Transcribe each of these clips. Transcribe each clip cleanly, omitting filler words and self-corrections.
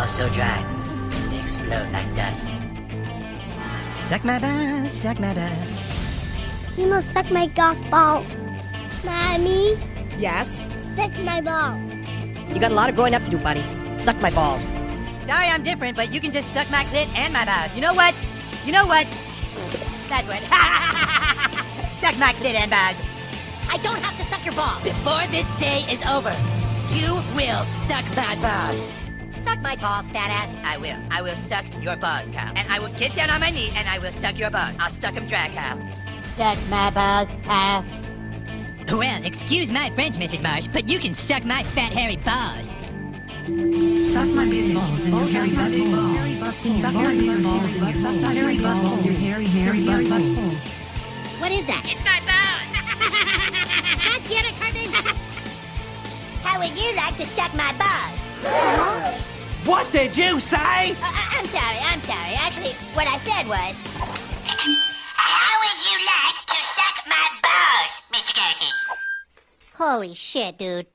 balls so dry, they explode like dust. Suck my balls, suck my balls. You must suck my golf balls. Mommy? Yes? Suck my balls. You got a lot of growing up to do, buddy. Suck my balls. Sorry I'm different, but you can just suck my clit and my balls. You know what? You know what? That's what. Suck my clit and balls. I don't have to suck your balls. Before this day is over, you will suck my balls. Suck my balls, fat ass. I will. I will suck your balls, Kyle. And I will get down on my knee and I will suck your balls. I'll suck them dry, Kyle. Suck my balls, Kyle. Well, excuse my French, Mrs. Marsh, but you can suck my fat, hairy balls. Suck my big balls in your hairy butthole. Suck my big balls in your hairy butthole. Your hairy butthole. What is that? It's my balls. God damn it, Carmen! How would you like to suck my balls? What did you say? I'm sorry. Actually, what I said was... How would you like to suck my balls, Mr. Darcy? Holy shit, dude.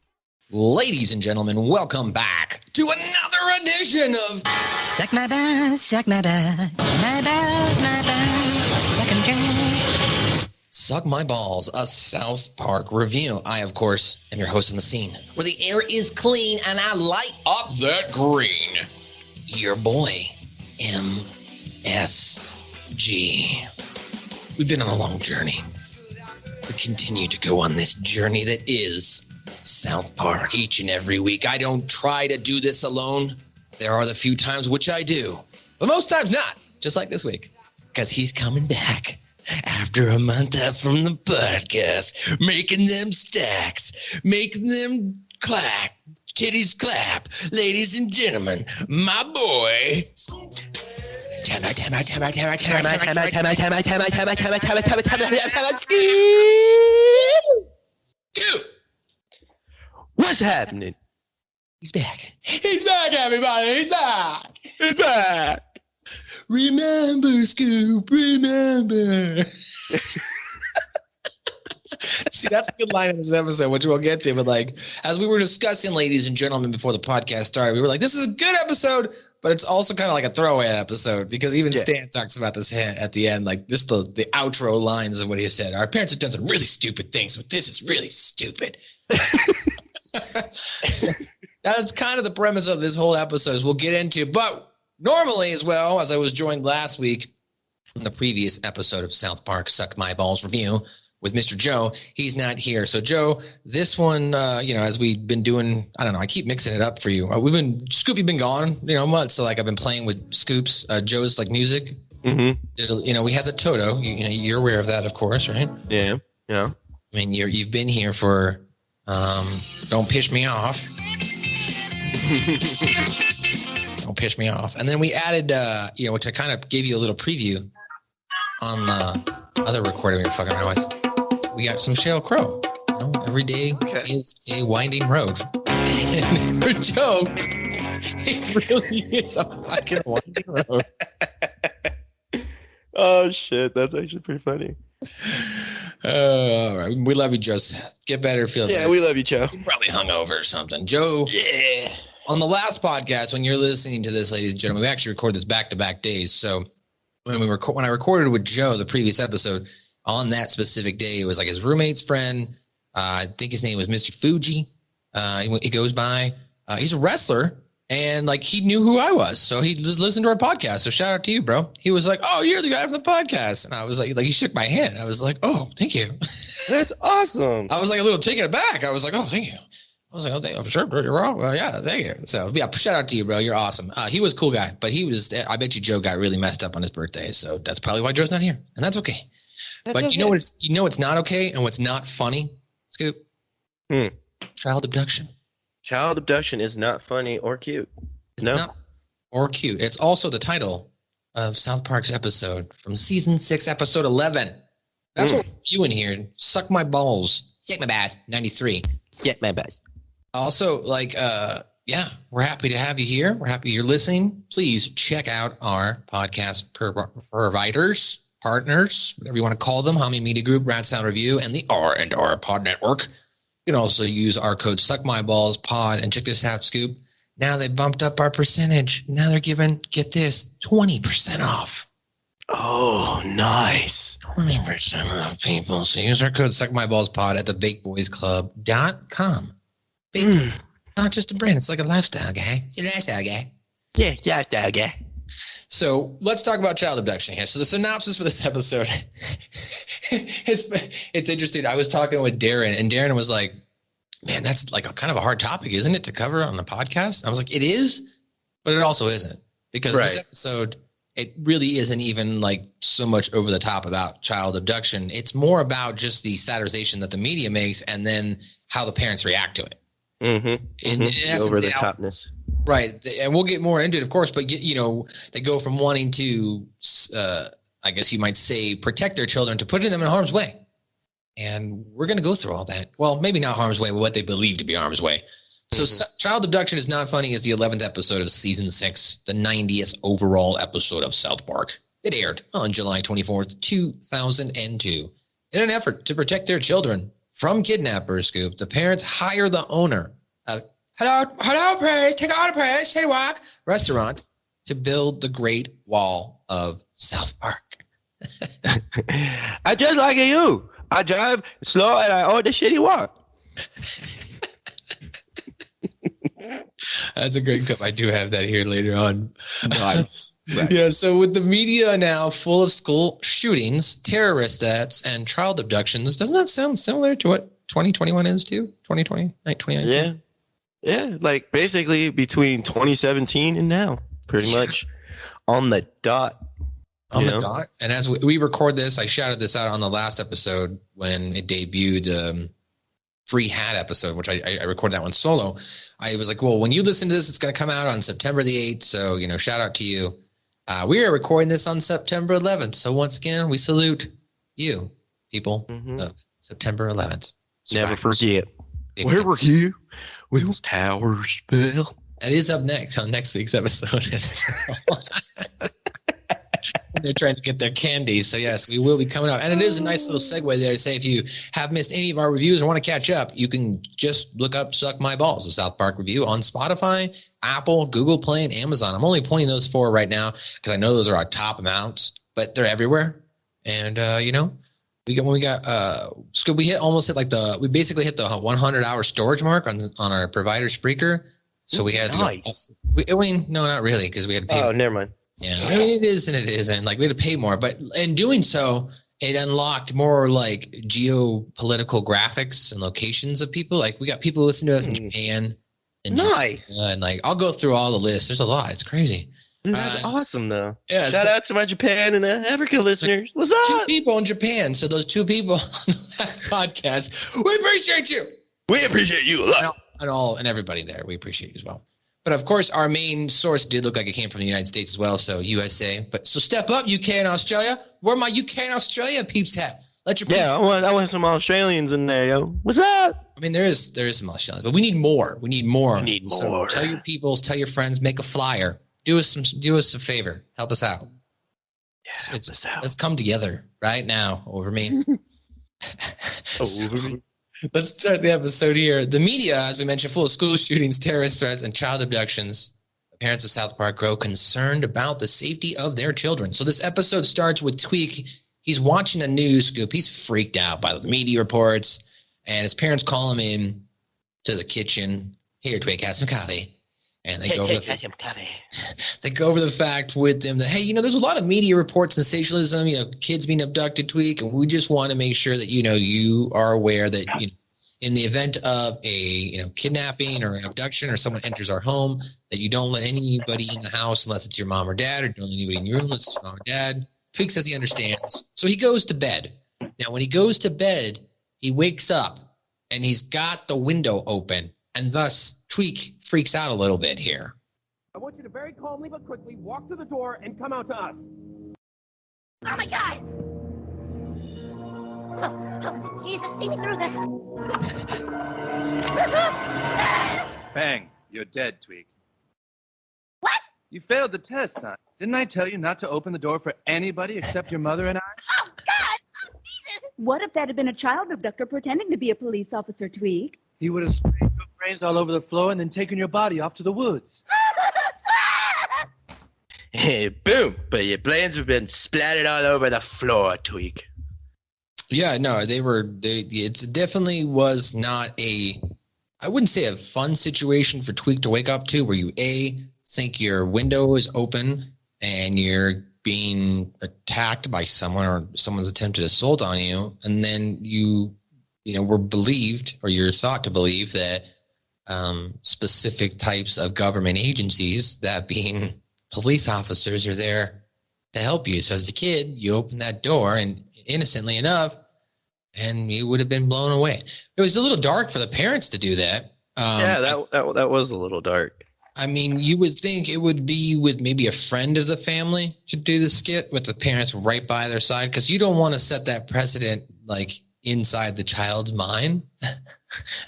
Ladies and gentlemen, welcome back to another edition of Suck my balls, suck my balls, my balls, suck 'em dry. Suck My Balls, a South Park review. I, of course, am your host on the scene, where the air is clean and I light up that green. Your boy, MSG. We've been on a long journey. We continue to go on this journey that is South Park each and every week. I don't try to do this alone. There are the few times which I do, but most times not, just like this week, because he's coming back after a month out from the podcast, making them stacks, making them clap, titties clap. Ladies and gentlemen, my boy. What's happening? He's back. He's back, everybody. He's back. He's back. Remember, Scoop, remember. See, that's a good line in this episode, which we'll get to. But like, as we were discussing, ladies and gentlemen, before the podcast started, we were like, this is a good episode, but it's also kind of like a throwaway episode because even Stan talks about this at the end, like just the outro lines of what he said. Our parents have done some really stupid things, but this is really stupid. That's kind of the premise of this whole episode, as we'll get into. But normally, as well, as I was joined last week in the previous episode of South Park Suck My Balls review with Mr. Joe, he's not here. So, Joe, this one, as we've been doing, I don't know, I keep mixing it up for you. Scoopy been gone, a month. So, like, I've been playing with Scoops, Joe's, like, music. Mm-hmm. We had the Toto. You're aware of that, of course, right? Yeah. I mean, you've been here for Don't Piss Me Off. Don't piss me off. And then we added, which I kind of gave you a little preview on the other recording we were fucking around with. We got some Sheryl Crow. Every day is a winding road. And for Joe, it really is a fucking winding road. Oh, shit. That's actually pretty funny. All right. We love you, Joe. Get better. Feel better. Yeah, we love you, Joe. You're probably hungover or something. Joe. Yeah. On the last podcast, when you're listening to this, ladies and gentlemen, we actually recorded this back-to-back days. So when I recorded with Joe, the previous episode, on that specific day, it was like his roommate's friend. I think his name was Mr. Fuji. He goes by. He's a wrestler, and like he knew who I was, so he just listened to our podcast. So shout out to you, bro. He was like, "Oh, you're the guy from the podcast," and I was like he shook my hand. I was like, "Oh, thank you." That's awesome. I was like a little taken aback. I was like, "Oh, thank you." I was like, "Oh, I'm sure you're wrong." Well, yeah, thank you. So yeah, shout out to you, bro. You're awesome. He was a cool guy, but I bet you Joe got really messed up on his birthday, so that's probably why Joe's not here, and that's okay. But you know what's not okay and what's not funny, Scoop? Child abduction. Child abduction is not funny or cute. No. Not or cute. It's also the title of South Park's episode from season 6, episode 11. That's what we're viewing here. Suck My Balls. Suck My Bass. 93. Get my best. Also, we're happy to have you here. We're happy you're listening. Please check out our podcast providers, partners, whatever you want to call them, Hami Media Group, Rad Sound Review, and the R&R Pod Network. You can also use our code SuckMyBallsPod. And check this out, Scoop. Now they bumped up our percentage. Now they're giving, get this, 20% off. Oh, nice. 20% of people. So use our code SuckMyBallsPod at the BakeBoysClub.com. Bake, not just a brand. It's like a lifestyle guy. It's a lifestyle guy. Yeah, okay. So let's talk about child abduction here. So the synopsis for this episode, it's interesting. I was talking with Darren, and Darren was like, man, that's like a kind of a hard topic, isn't it, to cover on the podcast? I was like, it is, but it also isn't. Because this episode, it really isn't even like so much over the top about child abduction. It's more about just the satirization that the media makes and then how the parents react to it. In essence, over the topness. Right. And we'll get more into it, of course, but they go from wanting to, I guess you might say, protect their children to putting them in harm's way. And we're going to go through all that. Well, maybe not harm's way, but what they believe to be harm's way. So Child Abduction is Not Funny is the 11th episode of season 6, the 90th overall episode of South Park. It aired on July 24th, 2002. In an effort to protect their children from kidnappers, Scoop, the parents hire the owner of Hello, Praise, take out a Praise, take a walk restaurant to build the Great Wall of South Park. I just like you. I drive slow and I own the shitty walk. That's a great clip. I do have that here later on. Nice. Right. Yeah, so with the media now full of school shootings, terrorist acts, and child abductions, doesn't that sound similar to what 2021 is too? 2020? 2019? Yeah. Yeah, like basically between 2017 and now, pretty much on the dot. On the dot. And as we record this, I shouted this out on the last episode when it debuted, free hat episode, which I recorded that one solo. I was like, well, when you listen to this, it's going to come out on September the 8th. So, shout out to you. We are recording this on September 11th. So once again, we salute you, people of September 11th. Never forget. Where were you when those towers fell? That is up next on next week's episode. They're trying to get their candy. So, yes, we will be coming up. And it is a nice little segue there to say if you have missed any of our reviews or want to catch up, you can just look up Suck My Balls, a South Park review on Spotify, Apple, Google Play, and Amazon. I'm only pointing those 4 right now because I know those are our top amounts, but they're everywhere. And, we basically hit the 100-hour storage mark on our provider Spreaker. So we had nice. No, not really, because we had to pay. Oh, never mind. Yeah, I mean, it is and it isn't. Like, we had to pay more, but in doing so, it unlocked more like geopolitical graphics and locations of people. Like, we got people listening to us in Japan. And nice. And like, I'll go through all the lists. There's a lot. It's crazy. That's awesome, though. Yeah. Shout out to my Japan and Africa listeners. What's up? 2 people in Japan. So those 2 people on the last podcast, we appreciate you. We appreciate you a lot. And everybody there. We appreciate you as well. But of course, our main source did look like it came from the United States as well, so USA. But so step up, UK and Australia. Where my UK and Australia peeps at? Let your peeps. I want some Australians in there, yo. What's up? I mean, there is some Australians, but we need more. We need more. So tell your peoples, tell your friends, make a flyer. Do us a favor. Help us out. Yeah, help us out. Let's come together right now over me. Over me. Let's start the episode here. The media, as we mentioned, full of school shootings, terrorist threats, and child abductions. The parents of South Park grow concerned about the safety of their children. So this episode starts with Tweak. He's watching the news scoop. He's freaked out by the media reports, and his parents call him in to the kitchen. Here, Tweak, have some coffee. And they go over the fact with them that, hey, there's a lot of media reports, sensationalism, kids being abducted, Tweak, and we just want to make sure that, you are aware that, in the event of a, kidnapping or an abduction or someone enters our home, that you don't let anybody in the house unless it's your mom or dad, or don't let anybody in your room unless it's your mom or dad. Tweak says he understands. So he goes to bed. Now, when he goes to bed, he wakes up and he's got the window open, and thus Tweak freaks out a little bit here. I want you to very calmly but quickly walk to the door and come out to us. Oh my God! Oh, Jesus, see me through this. Bang, you're dead, Tweak. What? You failed the test, son. Didn't I tell you not to open the door for anybody except your mother and I? Oh, God! Oh, Jesus! What if that had been a child abductor pretending to be a police officer, Tweak? He would have sprayed your brains all over the floor and then taken your body off to the woods. Hey, boom! But your brains have been splattered all over the floor, Tweak. Yeah, no, it definitely was not I wouldn't say a fun situation for Tweak to wake up to, where you think your window is open and you're being attacked by someone or someone's attempted assault on you, and then you were believed, or you're thought to believe, that specific types of government agencies, that being police officers, are there to help you. So as a kid, you open that door, and innocently enough, and you would have been blown away. It was a little dark for the parents to do that. That was a little dark. I mean, you would think it would be with maybe a friend of the family to do the skit, with the parents right by their side, because you don't want to set that precedent like inside the child's mind.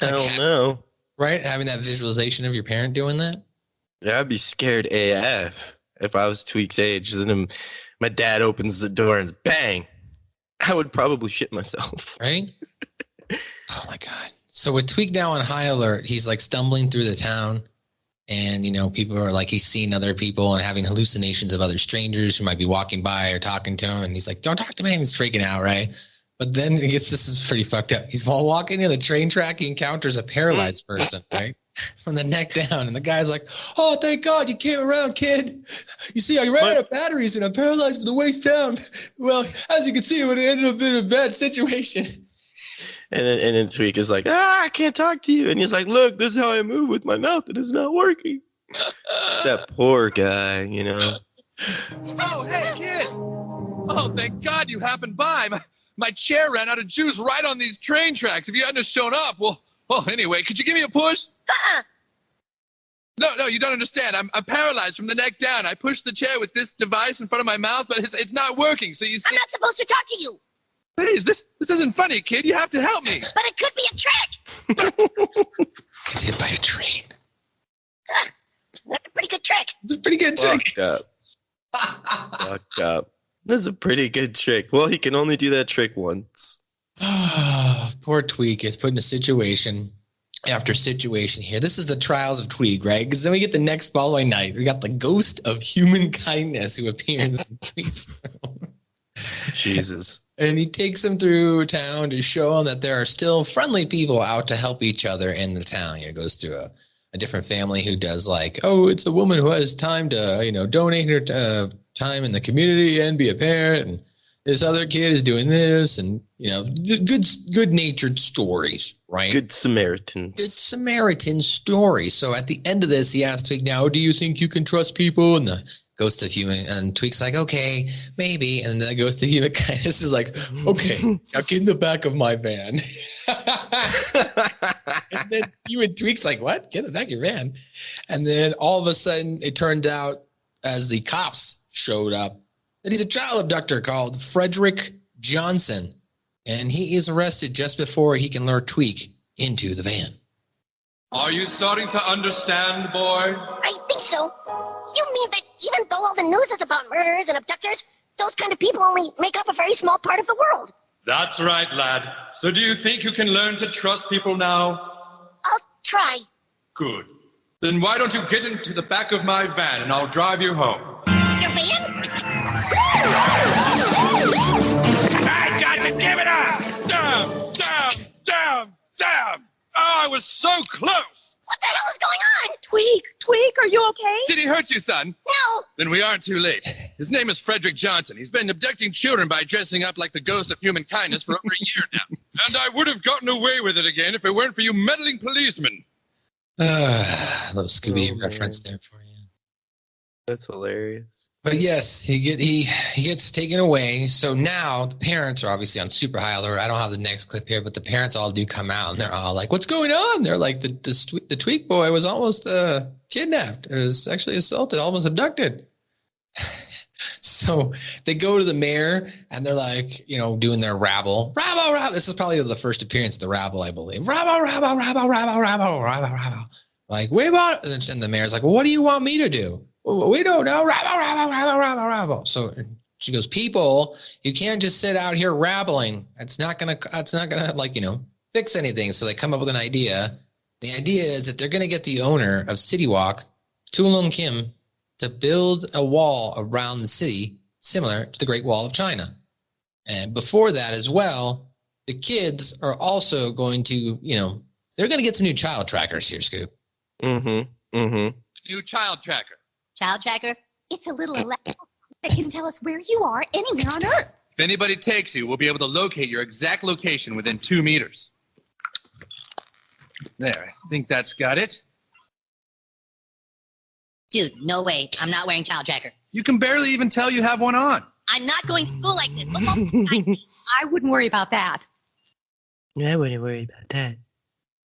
Hell no. Right? Having that visualization of your parent doing that? Yeah, I'd be scared AF if I was Tweak's age. Then my dad opens the door and bang, I would probably shit myself. Right? Oh my God. So with Tweak now on high alert, he's like stumbling through the town, and people are like, he's seeing other people and having hallucinations of other strangers who might be walking by or talking to him, and he's like, don't talk to me, and he's freaking out, right? But then this is pretty fucked up. He's while walking near the train track, he encounters a paralyzed person, right? From the neck down. And the guy's like, oh, thank God you came around, kid. You see, I ran out of batteries and I'm paralyzed from the waist down. Well, as you can see, it would have ended up in a bad situation. And then Tweak is like, I can't talk to you. And he's like, look, this is how I move with my mouth, and it's not working. That poor guy, Oh, hey, kid. Oh, thank God you happened by. My chair ran out of juice right on these train tracks. If you hadn't shown up, well, anyway, could you give me a push? No, you don't understand. I'm paralyzed from the neck down. I pushed the chair with this device in front of my mouth, but it's not working. So you see, I'm not supposed to talk to you. Please, this isn't funny, kid. You have to help me. But it could be a trick. Gets hit by a train. That's a pretty good trick. It's a pretty good trick. Fucked up. This is a pretty good trick. Well, he can only do that trick once. Poor Tweak is put in a situation after situation here. This is the trials of Tweak, right? Because then we get the next following night. We got the ghost of human kindness who appears in Tweak's room. Jesus. And he takes him through town to show him that there are still friendly people out to help each other in the town. He goes to a different family who does like, oh, it's a woman who has time to, donate her time in the community and be a parent. And this other kid is doing this, and, good-natured stories, right? Good Samaritans. Good Samaritan stories. So at the end of this, he asks Tweak, now, do you think you can trust people? And the ghost of human, and Tweak's like, okay, maybe. And the ghost of human kindness is like, okay, now get in the back of my van. And then human Tweak's like, what? Get in the back of your van. And then all of a sudden, it turned out, as the cops showed up, that he's a child abductor called Frederick Johnson. And he is arrested just before he can lure Tweak into the van. Are you starting to understand, boy? I think so. You mean that even though all the news is about murderers and abductors, those kind of people only make up a very small part of the world? That's right, lad. So do you think you can learn to trust people now? I'll try. Good. Then why don't you get into the back of my van and I'll drive you home? Your van? Hey, Johnson, give it up! Damn! Oh, I was so close! What the hell is going on? Tweak, are you okay? Did he hurt you, son? No. Then we aren't too late. His name is Frederick Johnson. He's been abducting children by dressing up like the ghost of human kindness for over a year now. And I would have gotten away with it again if it weren't for you meddling policemen. A little Scooby reference there for you. That's hilarious. But yes, he gets taken away. So now the parents are obviously on super high alert. I don't have the next clip here, but the parents all do come out and they're all like, "What's going on?" They're like, "The Tweak boy was almost kidnapped. It was actually assaulted, almost abducted." So they go to the mayor and they're like, doing their rabble. This is probably the first appearance of the rabble, I believe. Rabble. Like, we want, and the mayor's like, well, what do you want me to do? We don't know. Rabble. So she goes, people, you can't just sit out here rabbling. It's not gonna fix anything. So they come up with an idea The idea is that they're going to get the owner of City Walk, Tulung Kim, to build a wall around the city similar to the Great Wall of China. And before that as well, the kids are also going to, they're going to get some new child trackers here, Scoop. New child tracker. Child tracker? It's a little electric that can tell us where you are anywhere on Earth. If anybody takes you, we'll be able to locate your exact location within 2 meters. There, I think that's got it. Dude, no way. I'm not wearing child tracker. You can barely even tell you have one on. I'm not going to school like this. I wouldn't worry about that. I wouldn't worry about that.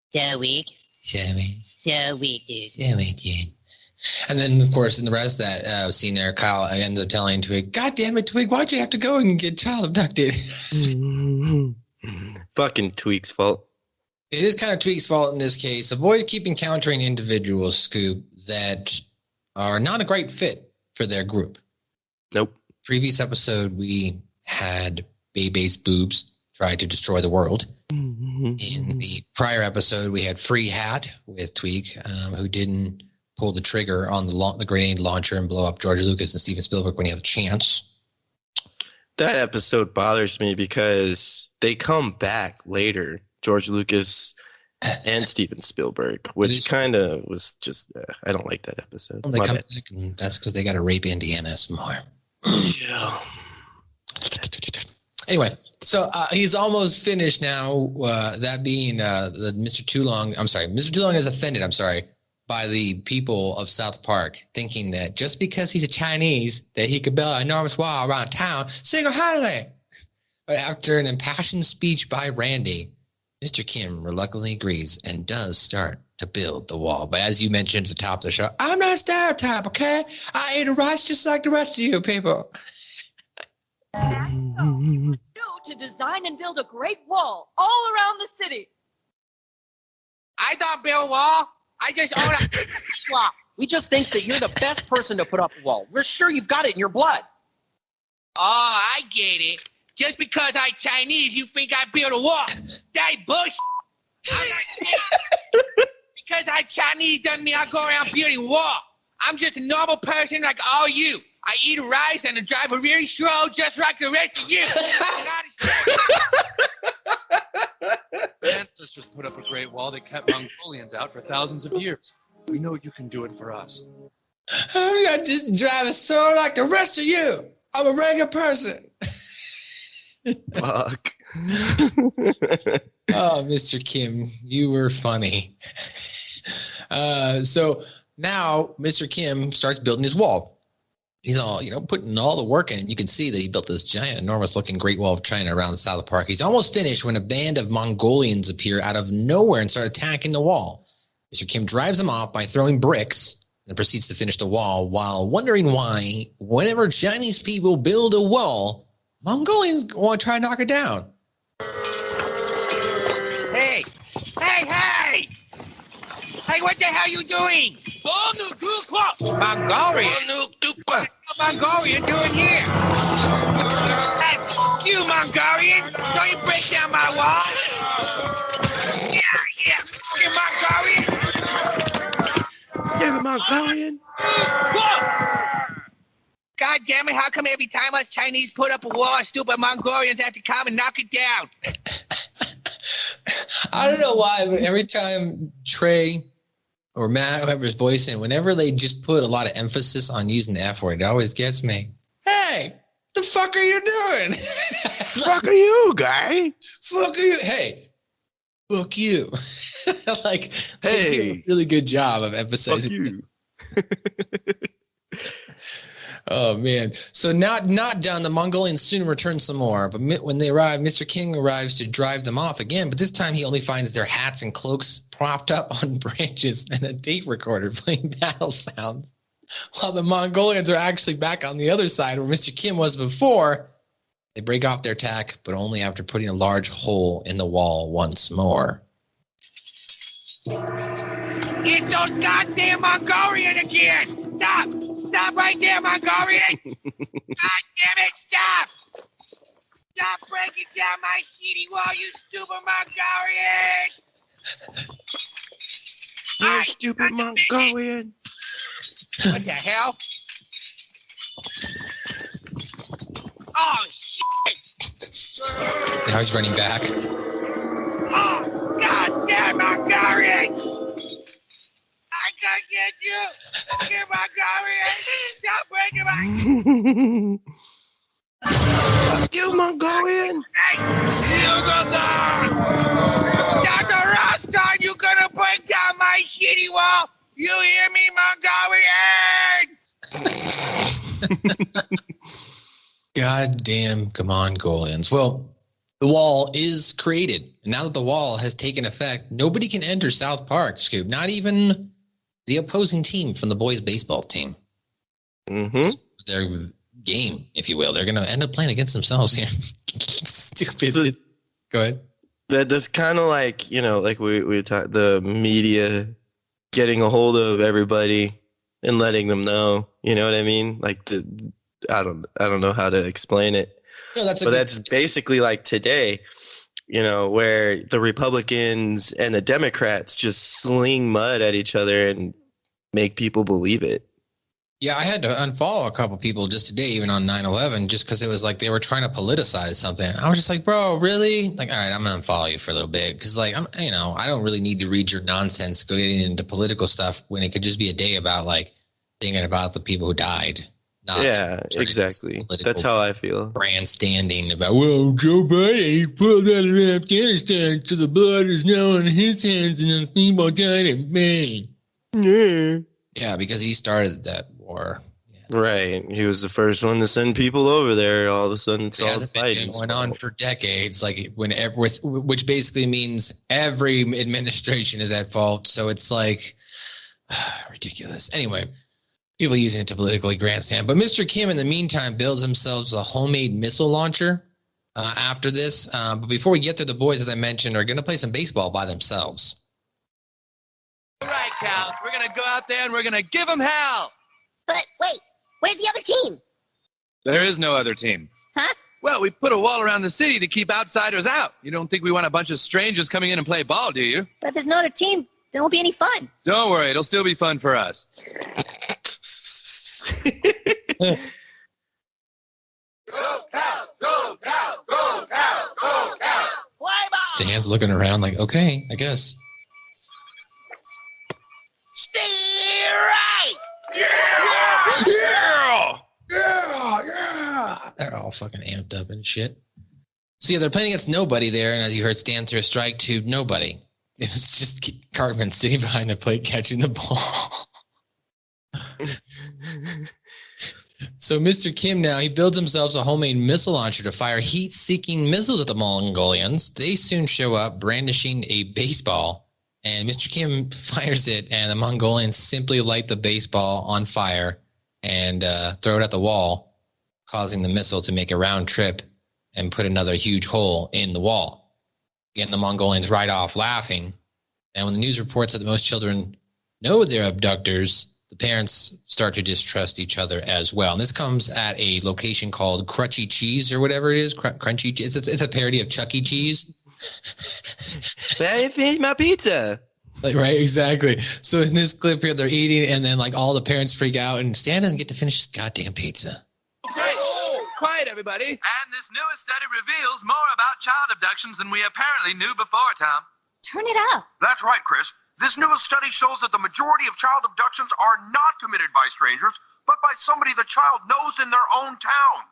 So weak. So weak, dude. And then, of course, in the rest of that scene there, Kyle ends up telling Twig, God damn it, Twig, why'd you have to go and get child abducted? Fucking Tweak's fault. It is kind of Tweak's fault in this case. Avoid keep encountering individuals, Scoop, that are not a great fit for their group. Nope. Previous episode, we had Bebe's boobs try to destroy the world. In the prior episode, we had Free Hat with Tweak, who didn't pull the trigger on the grenade launcher and blow up George Lucas and Steven Spielberg when he had the chance. That episode bothers me because they come back later, George Lucas and Steven Spielberg, which kind of was just, I don't like that episode. They come back, and that's because they got to rape Indiana some more. Yeah. Anyway, so he's almost finished now, that being the Mr. Tulong. I'm sorry, Mr. Tulong is offended, by the people of South Park, thinking that just because he's a Chinese, that he could build an enormous wall around town single-handedly. But after an impassioned speech by Randy, Mr. Kim reluctantly agrees and does start to build the wall. But as you mentioned at the top of the show, I'm not a stereotype, okay? I eat rice just like the rest of you people. To design and build a great wall all around the city. I don't build a wall. I just own a wall. We just think that you're the best person to put up a wall. We're sure you've got it in your blood. Oh, I get it. Just because I'm Chinese, you think I build a wall. That bullshit. Because I'm Chinese doesn't mean I go around building wall. I'm just a normal person like all you. I eat rice and I drive a really slow just like the rest of you. Ancestors put up a great wall that kept Mongolians out for thousands of years. We know you can do it for us. I'm not just driving slow like the rest of you. I'm a regular person. Fuck. Oh, Mr. Kim, you were funny. So now Mr. Kim starts building his wall. He's all, putting all the work in. You can see that he built this giant, enormous-looking Great Wall of China around the South Park. He's almost finished when a band of Mongolians appear out of nowhere and start attacking the wall. Mr. Kim drives them off by throwing bricks and proceeds to finish the wall while wondering why, whenever Chinese people build a wall, Mongolians want to try and knock it down. Hey! Hey, hey! Hey, what the hell you doing? Mongolian? What Mongolian doing here? Hey, you Mongolian! Don't you break down my wall? Yeah, you Mongolian! Yeah, Mongolian. God damn it, how come every time us Chinese put up a wall, stupid Mongolians have to come and knock it down? I don't know why, but every time Trey or Matt, whoever's voicing, whenever they just put a lot of emphasis on using the F word, it always gets me. Hey, the fuck are you doing? Fuck are you, guy? Fuck are you? Hey, fuck you. Like, they do a really good job of emphasizing. Fuck you. Oh, man. So not done. The Mongolians soon return some more. But when they arrive, Mr. King arrives to drive them off again. But this time he only finds their hats and cloaks propped up on branches and a tape recorder playing battle sounds. While the Mongolians are actually back on the other side where Mr. Kim was before. They break off their attack, but only after putting a large hole in the wall once more. It's those goddamn Mongolian again! Stop! Stop right there, Mongolian! God damn it, stop! Stop breaking down my city wall, you stupid Mongolian! You stupid Mongolian. What the hell? Oh, shit! Now he's running back. Oh, God damn Mongolian! I can't get you! You Mongolian! Stop breaking my... You Mongolian. Hey, you go down! Dr. Roston, you gonna break down my shitty wall? You hear me, Mongolian? Goddamn Mongolians. Well, the wall is created. And now that the wall has taken effect, nobody can enter South Park, Scoop. Not even the opposing team from the boys' baseball team. Mm-hmm. Their game, if you will. They're going to end up playing against themselves here. Stupid. So, go ahead. That's kind of like, like we talked, the media getting a hold of everybody and letting them know, you know what I mean? Like I don't know how to explain it. No, that's basically like today, where the Republicans and the Democrats just sling mud at each other and make people believe it. Yeah, I had to unfollow a couple people just today, even on 9/11, just because it was like they were trying to politicize something. I was just like, bro, really? Like, all right, I'm going to unfollow you for a little bit. Because, like, I don't really need to read your nonsense getting into political stuff when it could just be a day about, like, thinking about the people who died. Yeah, exactly. That's how I feel. Grandstanding about, well, Joe Biden pulled out of Afghanistan, so the blood is now on his hands and the people died in vain. Yeah, because he started that war. Yeah. Right. He was the first one to send people over there. All of a sudden, it's all the fighting. It went on for decades, which basically means every administration is at fault. So it's like ridiculous. Anyway, people using it to politically grandstand. But Mr. Kim, in the meantime, builds themselves a homemade missile launcher after this. But before we get there, the boys, as I mentioned, are going to play some baseball by themselves. All right, cows. We're going to go out there and we're going to give them hell. But wait, where's the other team? There is no other team. Huh? Well, we put a wall around the city to keep outsiders out. You don't think we want a bunch of strangers coming in and play ball, do you? But if there's no other team, there won't be any fun. Don't worry. It'll still be fun for us. Go, cows! Go, cows! Go, cows! Go, cows! Stan's looking around like, okay, I guess. Stay right! Yeah! Yeah! Yeah! Yeah! They're all fucking amped up and shit. So yeah, they're playing against nobody there, and as you heard, Stan threw a strike to nobody. It was just Cartman sitting behind the plate catching the ball. So Mr. Kim now, he builds himself a homemade missile launcher to fire heat-seeking missiles at the Mongolians. They soon show up brandishing a baseball, and Mr. Kim fires it, and the Mongolians simply light the baseball on fire and throw it at the wall, causing the missile to make a round trip and put another huge hole in the wall. Again, the Mongolians ride off laughing, and when the news reports that most children know they're abductors, the parents start to distrust each other as well. And this comes at a location called Crutchy Cheese or whatever it is. Crunchy Cheese. It's a parody of Chuck E. Cheese. Finish my pizza. Like, right, exactly. So in this clip here, they're eating, and then like all the parents freak out, and Stan doesn't get to finish his goddamn pizza. Hey, quiet, everybody. And this newest study reveals more about child abductions than we apparently knew before, Tom. Turn it up. That's right, Chris. This newest study shows that the majority of child abductions are not committed by strangers, but by somebody the child knows in their own town.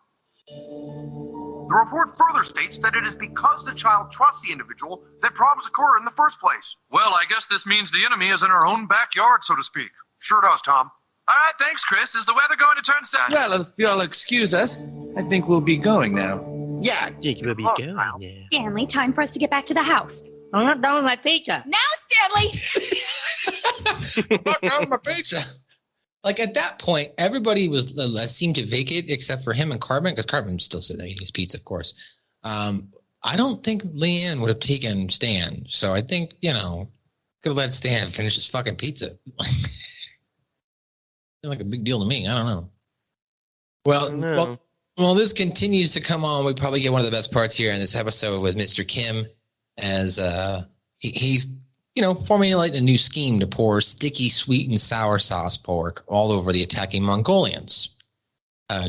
The report further states that it is because the child trusts the individual that problems occur in the first place. Well, I guess this means the enemy is in our own backyard, so to speak. Sure does, Tom. All right, thanks, Chris. Is the weather going to turn south? Well, if you'll excuse us, I think we'll be going now. Yeah, I think we'll be going now. Stanley, time for us to get back to the house. I'm not done with my pizza. Now, Stanley! Fuck out of my pizza. Like at that point, everybody was seemed to vacate except for him and Cartman, because Cartman still sitting there eating his pizza, of course. I don't think Leanne would have taken Stan, so I think could have let Stan finish his fucking pizza. Like a big deal to me. I don't know. Well, this continues to come on. We probably get one of the best parts here in this episode with Mr. Kim, as he's formulate a new scheme to pour sticky, sweet, and sour sauce pork all over the attacking Mongolians.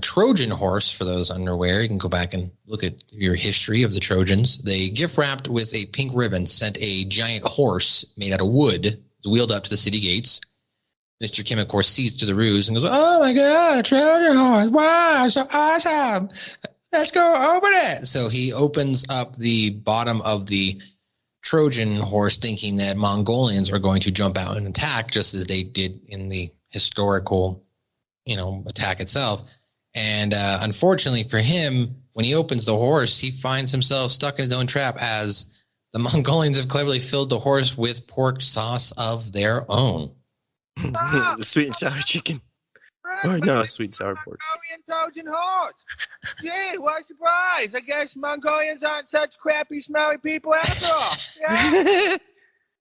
Trojan horse, for those unaware, you can go back and look at your history of the Trojans. They gift wrapped with a pink ribbon sent a giant horse made out of wood, wheeled up to the city gates. Mr. Kim, of course, sees through the ruse and goes, "Oh my God, a Trojan horse! Wow, so awesome! Let's go open it." So he opens up the bottom of the Trojan horse, thinking that Mongolians are going to jump out and attack, just as they did in the historical, attack itself. And unfortunately for him, when he opens the horse, he finds himself stuck in his own trap, as the Mongolians have cleverly filled the horse with pork sauce of their own. Sweet and sour chicken. Or no, sweet and sour pork. Mongolian Trojan horse. Gee, what a surprise. I guess Mongolians aren't such crappy, smelly people after all. Yeah.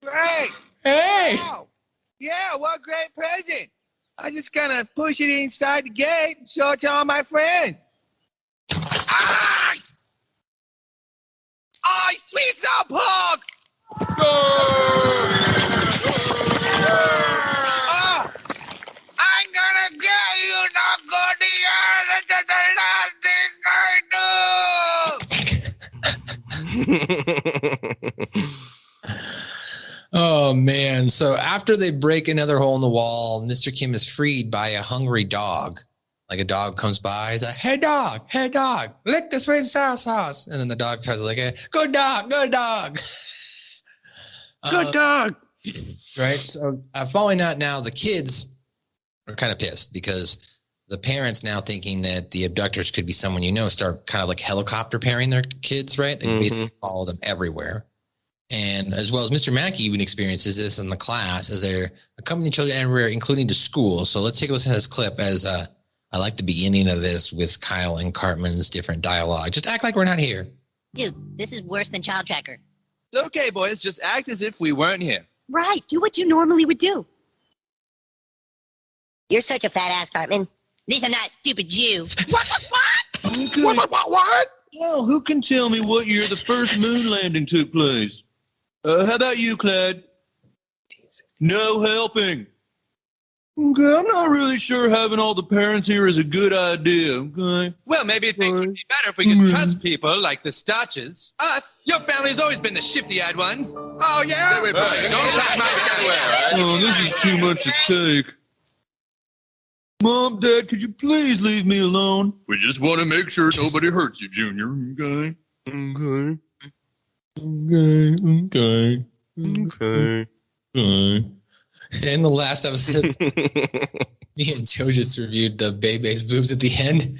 Great. Hey. Wow. Yeah, what a great present. I just gonna push it inside the gate and show it to all my friends. Ah! Oh, sweet sour pork! I'm gonna get you, not go to the last thing I do. Oh, man. So after they break another hole in the wall, Mr. Kim is freed by a hungry dog. Like a dog comes by, he's like, hey, dog, lick the sweet and sour sauce. And then the dog starts like, good dog. Good dog. Right? So following that now, the kids are kind of pissed because the parents, now thinking that the abductors could be someone start kind of like helicopter parent their kids, right? They basically follow them everywhere. And as well as Mr. Mackey even experiences this in the class as they're accompanying children everywhere, including to school. So let's take a listen to this clip, as I like the beginning of this with Kyle and Cartman's different dialogue. Just act like we're not here. Dude, this is worse than Child Tracker. It's okay, boys. Just act as if we weren't here. Right, do what you normally would do. You're such a fat ass, Cartman. At least I'm not a stupid Jew. What? Well, who can tell me what year the first moon landing took place? How about you, Clyde? No helping. Okay, I'm not really sure having all the parents here is a good idea, okay? Well, maybe things would be better if we could trust people like the Starches. Us? Your family's always been the shifty-eyed ones. Oh, yeah? Don't touch my silverware. Oh, this is too much to take. Mom, Dad, could you please leave me alone? We just want to make sure nobody hurts you, Junior, okay? Okay. In the last episode, me and Joe just reviewed the Bebe's boobs at the end.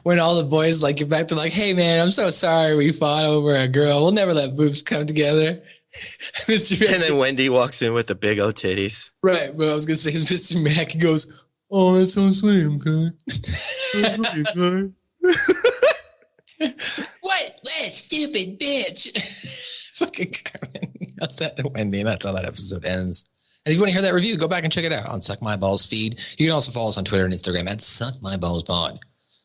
When all the boys get back to hey man, I'm so sorry we fought over a girl. We'll never let boobs come together. And then Wendy walks in with the big old titties. Right, but I was gonna say Mr. Mack goes, "Oh, that's so sweet, okay." What stupid bitch? Fucking Carmen. That's that, Wendy. That's how that episode ends. And if you want to hear that review, go back and check it out on Suck My Balls feed. You can also follow us on Twitter and Instagram at SuckMyBallsPod.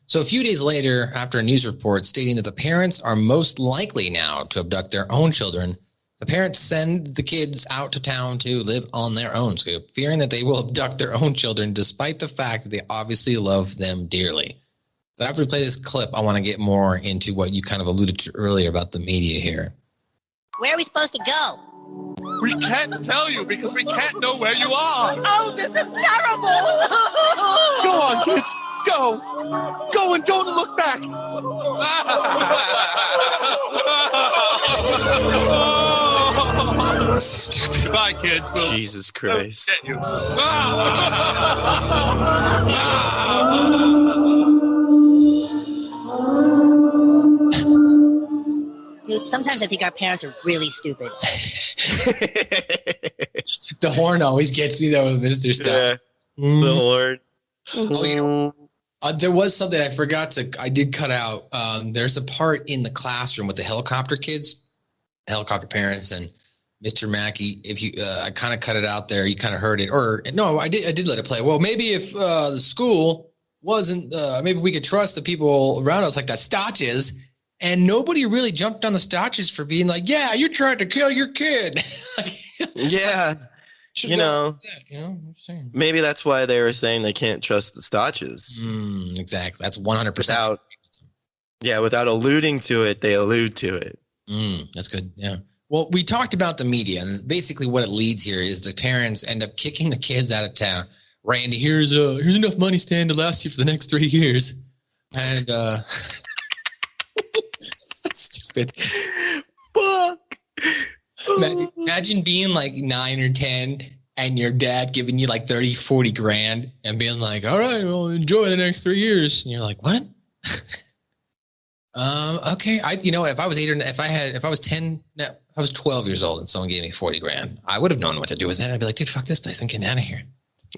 So a few days later, after a news report stating that the parents are most likely now to abduct their own children, the parents send the kids out to town to live on their own, Scoop, fearing that they will abduct their own children despite the fact that they obviously love them dearly. But after we play this clip, I want to get more into what you kind of alluded to earlier about the media here. Where are we supposed to go? We can't tell you because we can't know where you are. Oh, this is terrible! Go on, kids. Go. Go and don't look back. Stupid. Bye, kids. Jesus Christ. Get you. Dude, sometimes I think our parents are really stupid. The horn always gets me though with Mr. Stuff. Yeah, the horn. Oh, there was something I did cut out. There's a part in the classroom with the helicopter kids, the helicopter parents, and Mr. Mackey. If you, I kind of cut it out there. You kind of heard it, or no, I did let it play. Well, maybe if the school wasn't, maybe we could trust the people around us, like that Stotches. And nobody really jumped on the Stotches for being like, yeah, you're trying to kill your kid. Yeah. Should You go know, with that, you know what I'm saying? maybe that's why they were saying they can't trust the Stotches. Exactly. That's 100%. Without alluding to it, they allude to it. That's good. Yeah. Well, we talked about the media, and basically what it leads here is the parents end up kicking the kids out of town. Randy, here's enough money, Stan, to last you for the next 3 years. And stupid. Fuck. Imagine being like 9 or 10 and your dad giving you like 30, 40 grand and being like, all right, well, enjoy the next 3 years. And you're like, what? Okay. You know what? If I was 12 years old and someone gave me 40 grand, I would have known what to do with that. I'd be like, dude, fuck this place. I'm getting out of here.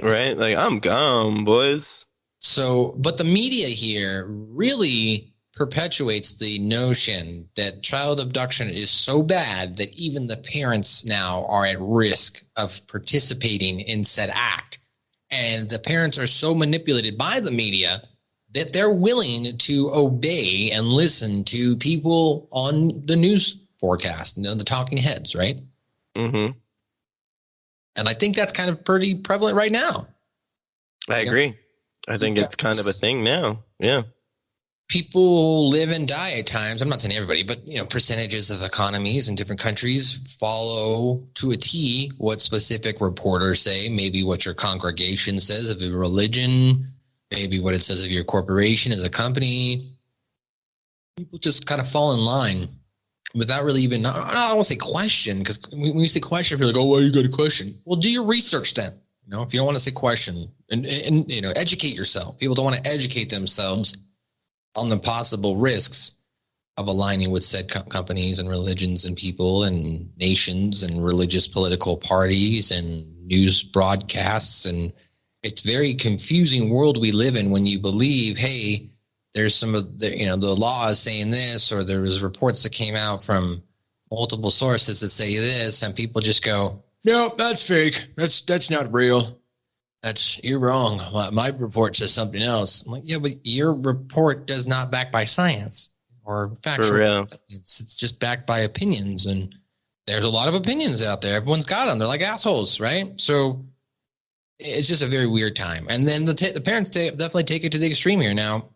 Right? Like, I'm gone, boys. So, but the media here really perpetuates the notion that child abduction is so bad that even the parents now are at risk of participating in said act. And the parents are so manipulated by the media that they're willing to obey and listen to people on the news forecast, you know, the talking heads, right? Mm-hmm. And I think that's kind of pretty prevalent right now. I agree. I think it's kind of a thing now. Yeah. People live and die at times. I'm not saying everybody, but you know, percentages of economies in different countries follow to a T what specific reporters say, maybe what your congregation says of your religion, maybe what it says of your corporation as a company. People just kind of fall in line without really even, I don't want to say question, because when you say question, you're like, oh, well, you got a question. Well, do your research then. You know, if you don't want to say question and you know, educate yourself. People don't want to educate themselves on the possible risks of aligning with said companies and religions and people and nations and religious political parties and news broadcasts. And it's very confusing world we live in when you believe, hey, there's some of the, you know, the law is saying this, or there was reports that came out from multiple sources that say this, and people just go, no, that's fake. That's not real. You're wrong. My report says something else. I'm like, yeah, but your report does not back by science or factual. For real. It's just backed by opinions, and there's a lot of opinions out there. Everyone's got them. They're like assholes, right? So it's just a very weird time. And then the parents definitely take it to the extreme here. Now,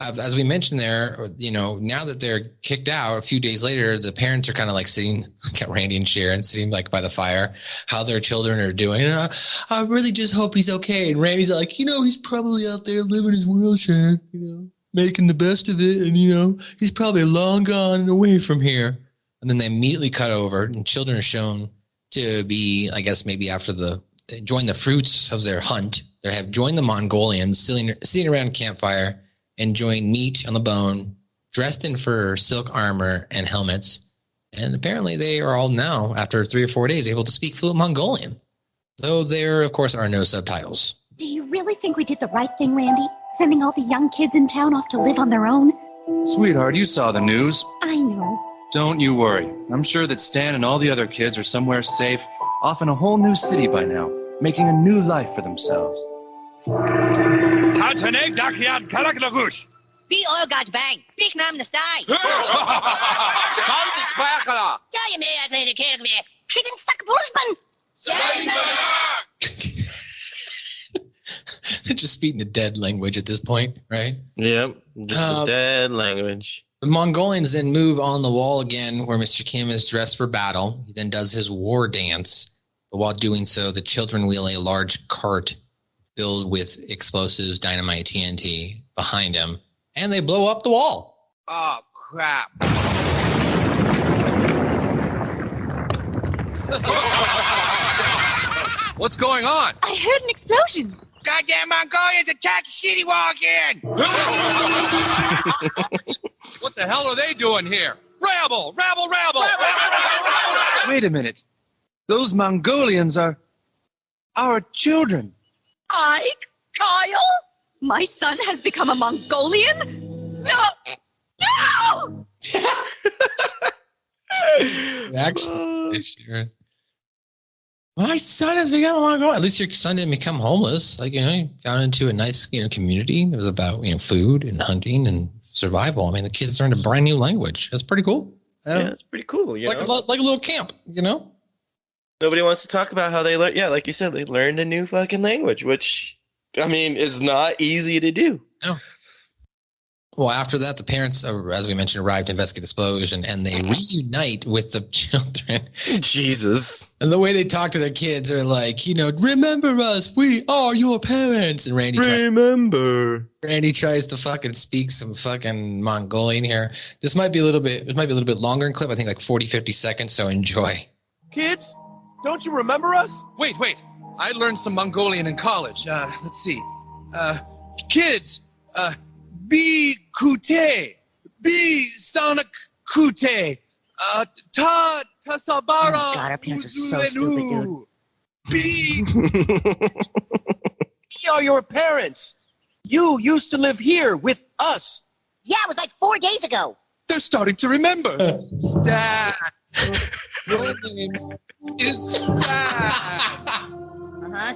as we mentioned there, you know, now that they're kicked out, a few days later, the parents are kind of like sitting, got Randy and Sharon sitting like by the fire, how their children are doing. And I really just hope he's okay. And Randy's like, you know, he's probably out there living his wheelchair, you know, making the best of it. And, you know, he's probably long gone and away from here. And then they immediately cut over, and children are shown to be, I guess, maybe after they join the fruits of their hunt. They have joined the Mongolians, sitting around a campfire, enjoying meat on the bone, dressed in fur, silk armor, and helmets. And apparently they are all now, after 3 or 4 days, able to speak fluent Mongolian. Though there, of course, are no subtitles. Do you really think we did the right thing, Randy? Sending all the young kids in town off to live on their own? Sweetheart, you saw the news. I know. Don't you worry. I'm sure that Stan and all the other kids are somewhere safe, off in a whole new city by now, making a new life for themselves. Be oil gods bang. Big nam the sty. Chicken stuck Bruceman. Just speaking the dead language at this point, right? Yep. Just the dead language. The Mongolians then move on the wall again, where Mr. Kim is dressed for battle. He then does his war dance. But while doing so, the children wheel a large cart filled with explosives, dynamite, TNT behind him, and they blow up the wall. Oh, crap. What's going on? I heard an explosion. Goddamn Mongolians attack the city wall again. What the hell are they doing here? Rabble! Rabble! Rabble! Wait a minute. Those Mongolians are our children. Kyle? My son has become a Mongolian? No! No! Actually, my son has become a Mongolian. At least your son didn't become homeless. Like, you know, he got into a nice, you know, community. It was about, you know, food and hunting and survival. I mean, the kids learned a brand new language. That's pretty cool. Yeah, it's pretty cool. Like a little camp, you know? Nobody wants to talk about how they learn. Yeah, like you said, they learned a new fucking language, which, I mean, is not easy to do. No. Well, after that, the parents, as we mentioned, arrived to investigate the explosion, and they reunite with the children. Jesus. And the way they talk to their kids are like, you know, remember us, we are your parents. And Randy tries to fucking speak some fucking Mongolian here. This might be a little bit longer in clip. I think like 40, 50 seconds. So enjoy. Kids, don't you remember us? Wait. I learned some Mongolian in college. Let's see. Kids, be kute, be sonic kute, ta tasabara. Oh God, our parents are so stupid, dude. We are your parents. You used to live here with us. Yeah, it was like 4 days ago. They're starting to remember. Stan. Your name is Stan.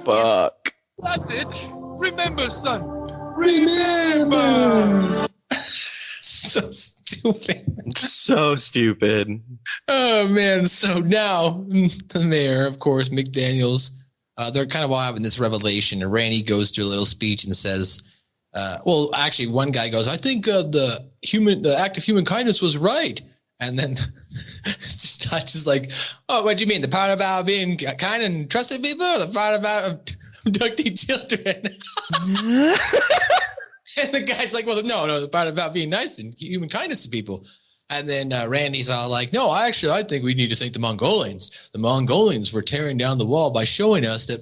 Fuck. That's it. Remember, son. Remember. So stupid. So stupid. Oh, man. So now the mayor, of course, McDaniels, they're kind of all having this revelation. And Randy goes through a little speech and says, well, actually, one guy goes, I think the act of human kindness was right. And then it's just like, oh, what do you mean? The part about being kind and trusting people, or the part about abducting children? And the guy's like, well, no, the part about being nice and human kindness to people. And then Randy's all like, no, I think we need to thank the Mongolians. The Mongolians were tearing down the wall by showing us that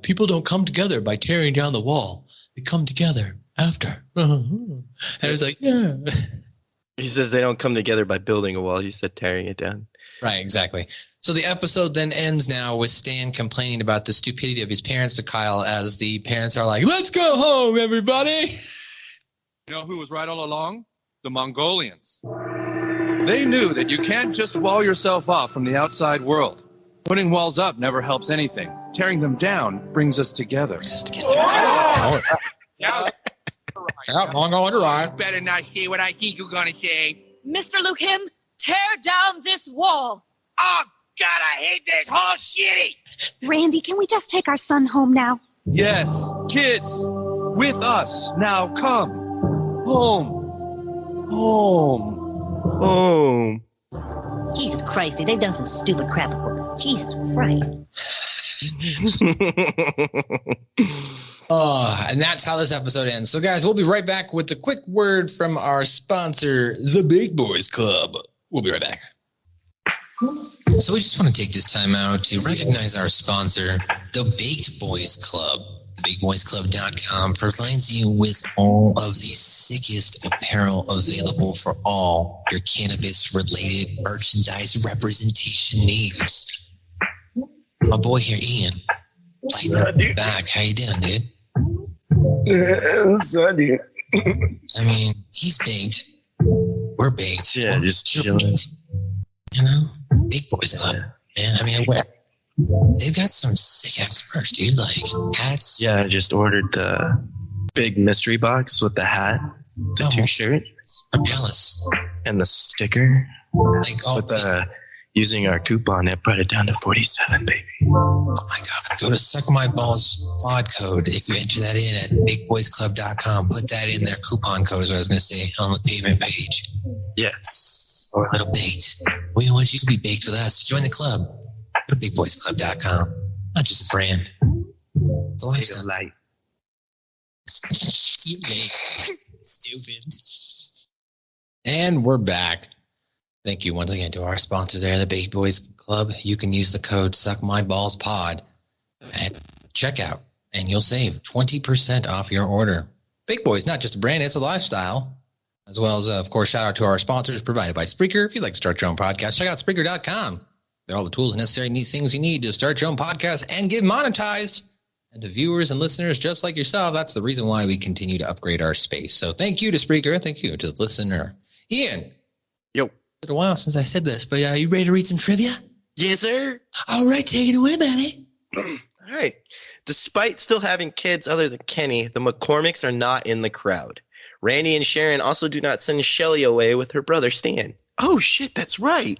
people don't come together by tearing down the wall. They come together after. And I was like, yeah. He says they don't come together by building a wall. He said tearing it down. Right, exactly. So the episode then ends now with Stan complaining about the stupidity of his parents to Kyle, as the parents are like, let's go home, everybody. You know who was right all along? The Mongolians. They knew that you can't just wall yourself off from the outside world. Putting walls up never helps anything. Tearing them down brings us together. Mongolian right. Better not say what I think you're gonna say. Mr. Luke Him, tear down this wall. Oh, God, I hate this whole shitty. Randy, can we just take our son home now? Yes, kids, with us. Now come. Home. Jesus Christ, dude, they've done some stupid crap before. Jesus Christ. And that's how this episode ends. So, guys, we'll be right back with a quick word from our sponsor, the Big Boys Club. We'll be right back. So we just want to take this time out to recognize our sponsor, the Baked Boys Club. BigBoysClub.com provides you with all of the sickest apparel available for all your cannabis-related merchandise representation needs. My boy here, Ian, back. How you doing, dude? Sorry. I mean, he's baked. We're baked. Yeah, just chilling. You know, Big Boys Club. Man, I mean, they've got some sick ass merch, dude. Like hats. Yeah, I just ordered the big mystery box with the hat, the t-shirt. I'm jealous. And the sticker. Like, with using our coupon, it brought it down to 47, baby. Oh my God. Go to Suck My Balls pod code. If you enter that in at bigboysclub.com, put that in their coupon code, is what I was going to say, on the payment page. Yes. Or a little baked. We want you to be baked with us. Join the club. Go to bigboysclub.com. Not just a brand. It's a lifestyle. Light. Stupid. And we're back. Thank you once again to our sponsor there, the Big Boys Club. You can use the code SuckMyBallsPod at checkout, and you'll save 20% off your order. Big Boys, not just a brand, it's a lifestyle. As well as, of course, shout out to our sponsors provided by Spreaker. If you'd like to start your own podcast, check out Spreaker.com. Get all the tools and necessary neat things you need to start your own podcast and get monetized. And to viewers and listeners just like yourself, that's the reason why we continue to upgrade our space. So thank you to Spreaker. Thank you to the listener. Ian. Yo. It's been a while since I said this, but are you ready to read some trivia? Yes, sir. All right, take it away, buddy. All right. Despite still having kids other than Kenny, the McCormicks are not in the crowd. Randy and Sharon also do not send Shelly away with her brother Stan. Oh shit, that's right.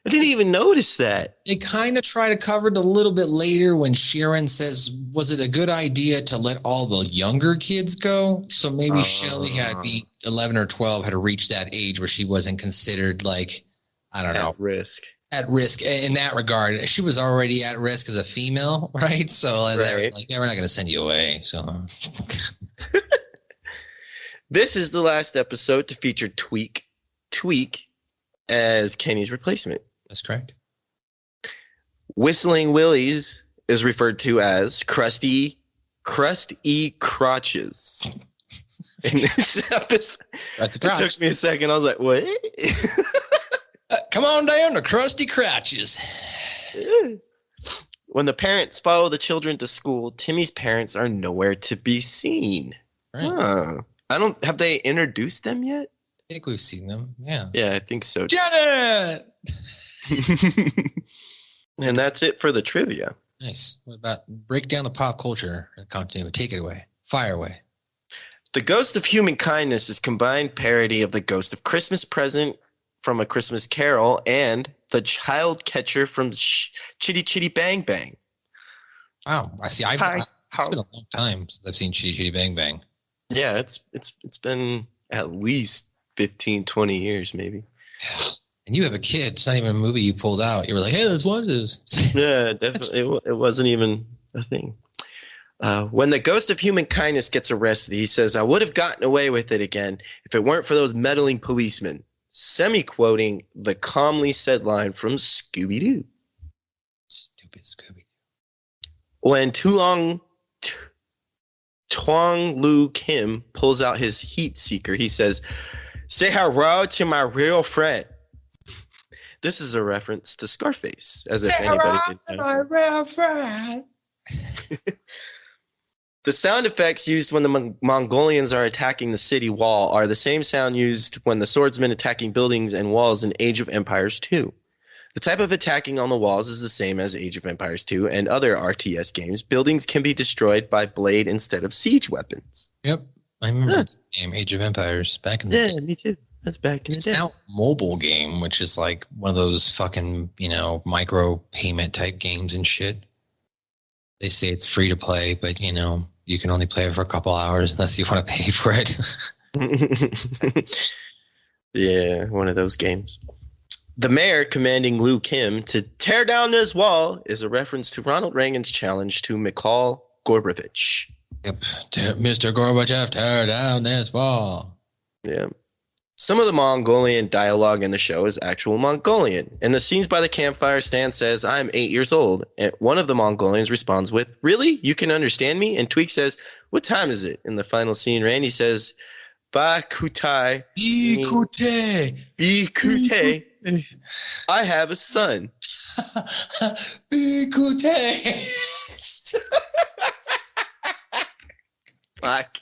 I didn't even notice that. They kind of try to cover it a little bit later when Sharon says, was it a good idea to let all the younger kids go? So maybe Shelly had be 11 or 12, had reached that age where she wasn't considered like, I don't know. At risk in that regard. She was already at risk as a female, right? So they were like, yeah, we're not going to send you away. So this is the last episode to feature Tweak as Kenny's replacement. That's correct. Whistling Willie's is referred to as Crust E. Crotches. In this episode, it took me a second. I was like, what? Come on down to Krusty Crotches. When the parents follow the children to school, Timmy's parents are nowhere to be seen. Right. Have they introduced them yet? I think we've seen them. Yeah. Yeah, I think so. Janet! And that's it for the trivia. Nice. What about break down the pop culture and continue? Take it away. Fire away. The Ghost of Human Kindness is combined parody of the Ghost of Christmas Present from A Christmas Carol and the Child Catcher from Chitty Chitty Bang Bang. Wow. I see. It's been a long time since I've seen Chitty Chitty Bang Bang. Yeah, it's been at least 15, 20 years maybe. And you have a kid. It's not even a movie you pulled out. You were like, hey, let's watch this. Yeah, definitely. It wasn't even a thing. When the Ghost of Human Kindness gets arrested, he says, I would have gotten away with it again if it weren't for those meddling policemen. Semi-quoting the calmly said line from Scooby-Doo. Stupid Scooby. When Tuong Lu Kim pulls out his heat seeker, he says, say hello to my real friend. This is a reference to Scarface, as if anybody could know. My real friend. The sound effects used when the Mongolians are attacking the city wall are the same sound used when the swordsmen attacking buildings and walls in Age of Empires 2. The type of attacking on the walls is the same as Age of Empires 2 and other RTS games. Buildings can be destroyed by blade instead of siege weapons. Yep. I remember the game Age of Empires back in the day. Yeah, me too. That's back in the day. It's now a mobile game, which is like one of those fucking, micro payment type games and shit. They say it's free to play, but, you can only play it for a couple hours unless you want to pay for it. Yeah, one of those games. The mayor commanding Liu Kim to tear down this wall is a reference to Ronald Reagan's challenge to Mikhail Gorbachev. Yep. Mr. Gorbachev, tear down this wall. Yeah. Some of the Mongolian dialogue in the show is actual Mongolian. In the scenes by the campfire, Stan says, I'm 8 years old. And one of the Mongolians responds with, really? You can understand me? And Tweak says, what time is it? In the final scene, Randy says, Ba kutai. Bikute. I have a son. Bikute. Fuck.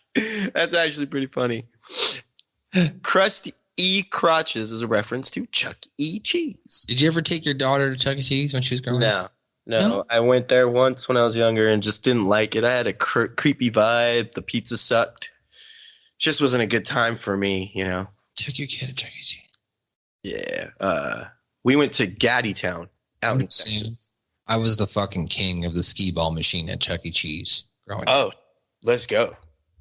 That's actually pretty funny. Crust E. Crotches is a reference to Chuck E. Cheese. Did you ever take your daughter to Chuck E. Cheese when she was growing up? No. I went there once when I was younger and just didn't like it. I had a creepy vibe. The pizza sucked. Just wasn't a good time for me, Take your kid to Chuck E. Cheese. Yeah. We went to Gaddy Town out in Texas. I was the fucking king of the skee ball machine at Chuck E. Cheese growing up. Oh, let's go.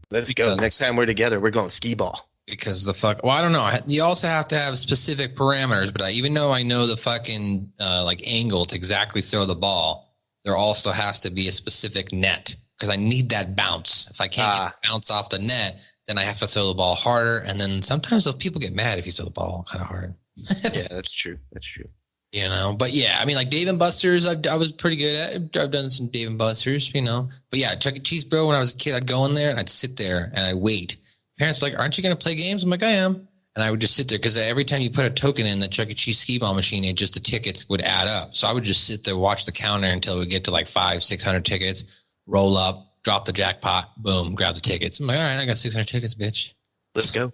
Let's go. Next time we're together, we're going skee ball. Because I don't know. You also have to have specific parameters, but even though I know the fucking angle to exactly throw the ball, there also has to be a specific net because I need that bounce. If I can't get the bounce off the net, then I have to throw the ball harder. And then sometimes people get mad if you throw the ball kind of hard. Yeah, that's true. That's true. But yeah, I mean, like Dave and Buster's, I was pretty good at. I've done some Dave and Buster's, But yeah, Chuck E. Cheese, bro. When I was a kid, I'd go in there and I'd sit there and I'd wait. Parents were like, aren't you going to play games? I'm like, I am. And I would just sit there because every time you put a token in the Chuck E. Cheese skee ball machine, the tickets would add up. So I would just sit there, watch the counter until we get to like 500-600 tickets, roll up, drop the jackpot, boom, grab the tickets. I'm like, all right, I got 600 tickets, bitch. Let's go.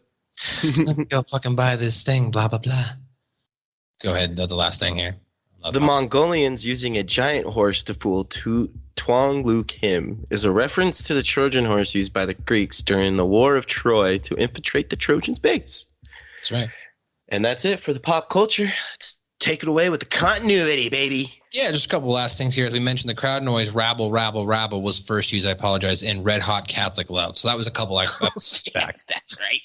Let me go fucking buy this thing, blah, blah, blah. Go ahead. That's the last thing here. The Mongolians using a giant horse to fool Twang Lu Kim is a reference to the Trojan horse used by the Greeks during the War of Troy to infiltrate the Trojans' base. That's right. And that's it for the pop culture. Let's take it away with the continuity, baby. Yeah, just a couple last things here. As we mentioned, the crowd noise, rabble, rabble, rabble was first used, I apologize, in Red Hot Catholic Love. So that was a couple episodes back. That's right.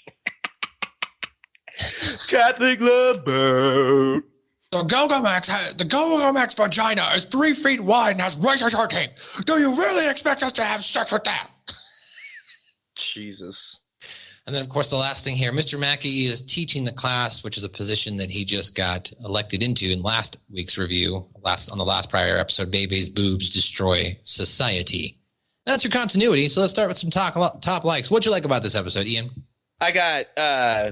Catholic Love Boat. The Go-Go-Max vagina is 3 feet wide and has razor teeth. Do you really expect us to have sex with that? Jesus. And then, of course, the last thing here, Mr. Mackey is teaching the class, which is a position that he just got elected into in last week's review, on the last prior episode, Baby's Boobs Destroy Society. That's your continuity, so let's start with some top likes. What'd you like about this episode, Ian? I got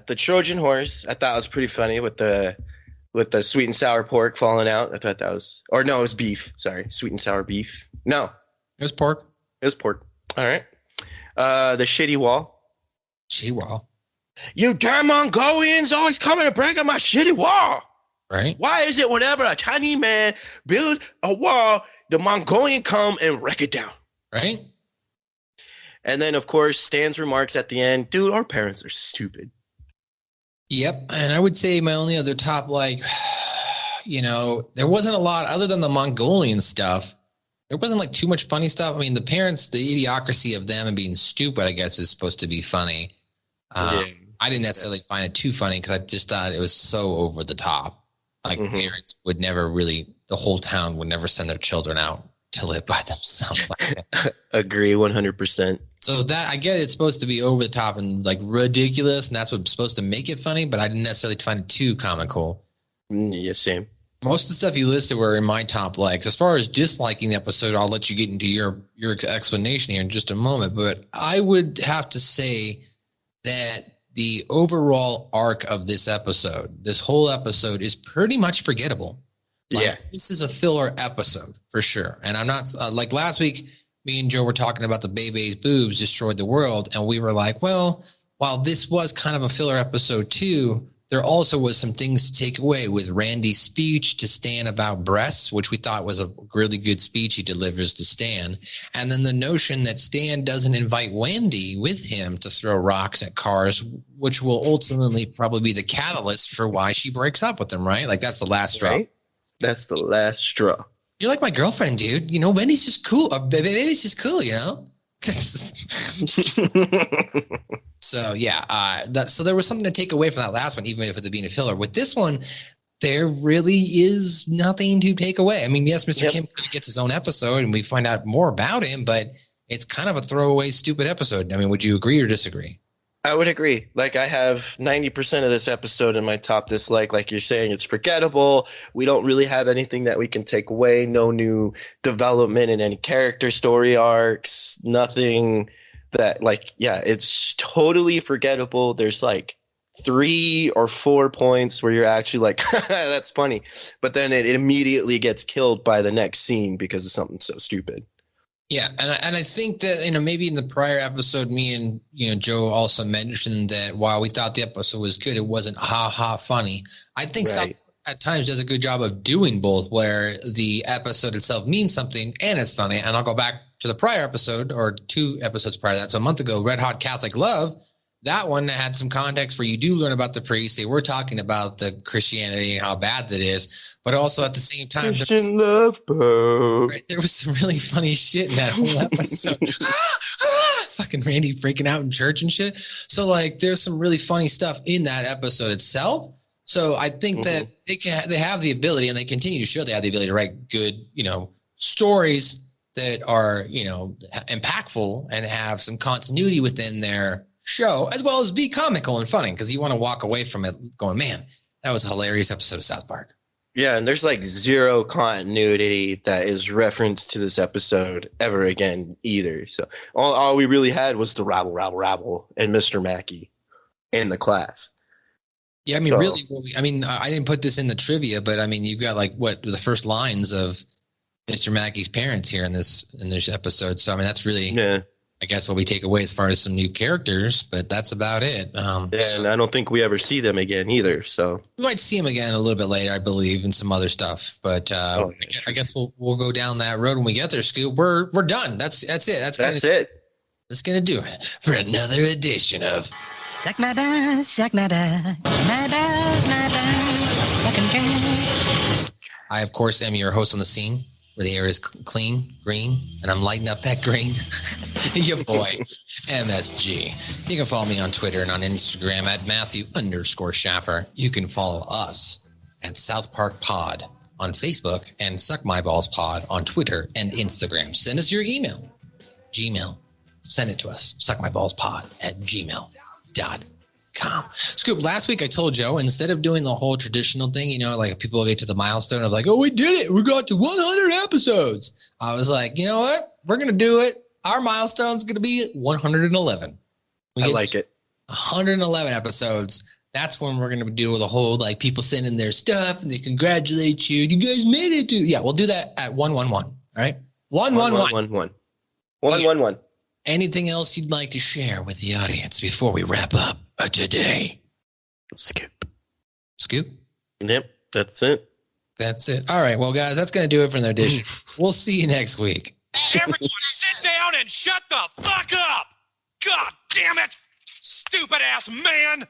the Trojan horse. I thought it was pretty funny with the sweet and sour pork falling out. I thought that was, or no, it was beef. Sorry, sweet and sour beef. No, it was pork. It was pork. All right. The shitty wall. Shitty wall. You damn Mongolians always coming to break up my shitty wall. Right. Why is it whenever a Chinese man build a wall, the Mongolian come and wreck it down? Right. And then, of course, Stan's remarks at the end, dude, our parents are stupid. Yep. And I would say my only other top, there wasn't a lot other than the Mongolian stuff. There wasn't too much funny stuff. I mean, the parents, the idiocracy of them and being stupid, I guess, is supposed to be funny. I didn't necessarily find it too funny because I just thought it was so over the top. Parents would never really, the whole town would never send their children out to live by themselves like that. Agree 100%. So that, I get it's supposed to be over the top and ridiculous, and that's what's supposed to make it funny, but I didn't necessarily find it too comical. Yeah, same. Most of the stuff you listed were in my top likes. As far as disliking the episode, I'll let you get into your explanation here in just a moment, but I would have to say that the overall arc of this whole episode is pretty much forgettable. This is a filler episode for sure. And I'm not last week, me and Joe were talking about the Bebe's boobs destroyed the world. And we were like, well, while this was kind of a filler episode too, there also was some things to take away with Randy's speech to Stan about breasts, which we thought was a really good speech he delivers to Stan. And then the notion that Stan doesn't invite Wendy with him to throw rocks at cars, which will ultimately probably be the catalyst for why she breaks up with him, right? That's the last straw. Right? That's the last straw. You're like my girlfriend, dude. Wendy's just cool. Baby's just cool, So yeah, so there was something to take away from that last one, even if it's being a filler. With this one, there really is nothing to take away. I mean, yes, Mr. Kim gets his own episode, and we find out more about him, but it's kind of a throwaway, stupid episode. I mean, would you agree or disagree? I would agree. I have 90% of this episode in my top dislike. Like you're saying, it's forgettable. We don't really have anything that we can take away. No new development in any character story arcs. Nothing that it's totally forgettable. There's 3 or 4 points where you're actually like, that's funny. But then it immediately gets killed by the next scene because of something so stupid. Yeah, and I think that, maybe in the prior episode, me and, Joe also mentioned that while we thought the episode was good, it wasn't ha-ha funny. I think some at times does a good job of doing both, where the episode itself means something and it's funny. And I'll go back to the prior episode, or 2 episodes prior to that. So a month ago, Red Hot Catholic Love, that one had some context where you do learn about the priest. They were talking about the Christianity and how bad that is, but also at the same time, there was some really funny shit in that whole episode. Fucking Randy freaking out in church and shit. So there's some really funny stuff in that episode itself. So I think that they have the ability, and they continue to show they have the ability to write good, stories that are, impactful and have some continuity within their show, as well as be comical and funny, because you want to walk away from it going, man, that was a hilarious episode of South Park. Yeah, and there's zero continuity that is referenced to this episode ever again either. So all we really had was the rabble, and Mr. Mackey in the class. Yeah, I mean, really, I didn't put this in the trivia, but I mean, you've got the first lines of Mr. Mackey's parents here in this episode. So I mean, that's really I guess what we take away as far as some new characters, but that's about it. And I don't think we ever see them again either. So we might see them again a little bit later, I believe, and some other stuff. But I guess we'll go down that road when we get there. Scoop, we're done. That's it. That's it. That's gonna do it for another edition of Suck my balls, suck my balls, my balls, my balls, suck 'em dry. I, of course, am your host on the scene, where the air is clean, green, and I'm lighting up that green. Your boy, MSG. You can follow me on Twitter and on Instagram at Matthew_Schaffer. You can follow us at South Park Pod on Facebook and Suck My Balls Pod on Twitter and Instagram. Send us your email. Gmail. Send it to us. suckmyballspod@gmail.com. Scoop, last week I told Joe, instead of doing the whole traditional thing, like people get to the milestone of like, oh, we did it. We got to 100 episodes. I was like, you know what? We're going to do it. Our milestone's going to be 111. I like it. 111 episodes. That's when we're going to deal with a whole, like, people sending their stuff and they congratulate you. You guys made it, dude. Yeah, we'll do that at 111. All right? 111. 111. Anything else you'd like to share with the audience before we wrap up today? Scoop. Yep, that's it. That's it. All right, well, guys, that's going to do it for another edition. We'll see you next week. Everyone sit down and shut the fuck up! God damn it! Stupid ass man!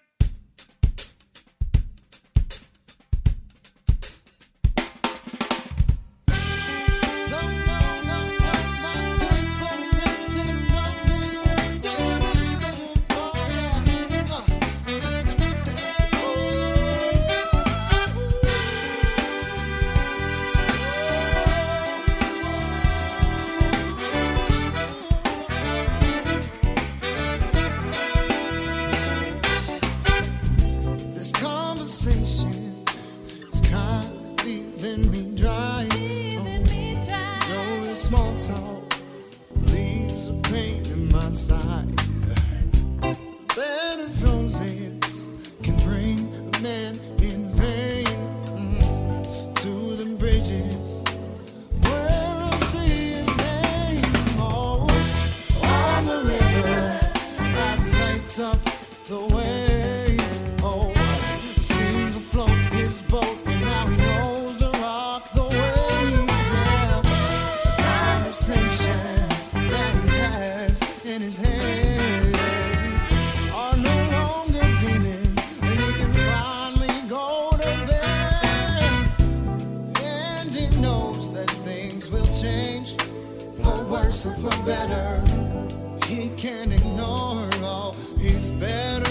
For better, he can't ignore all he's better.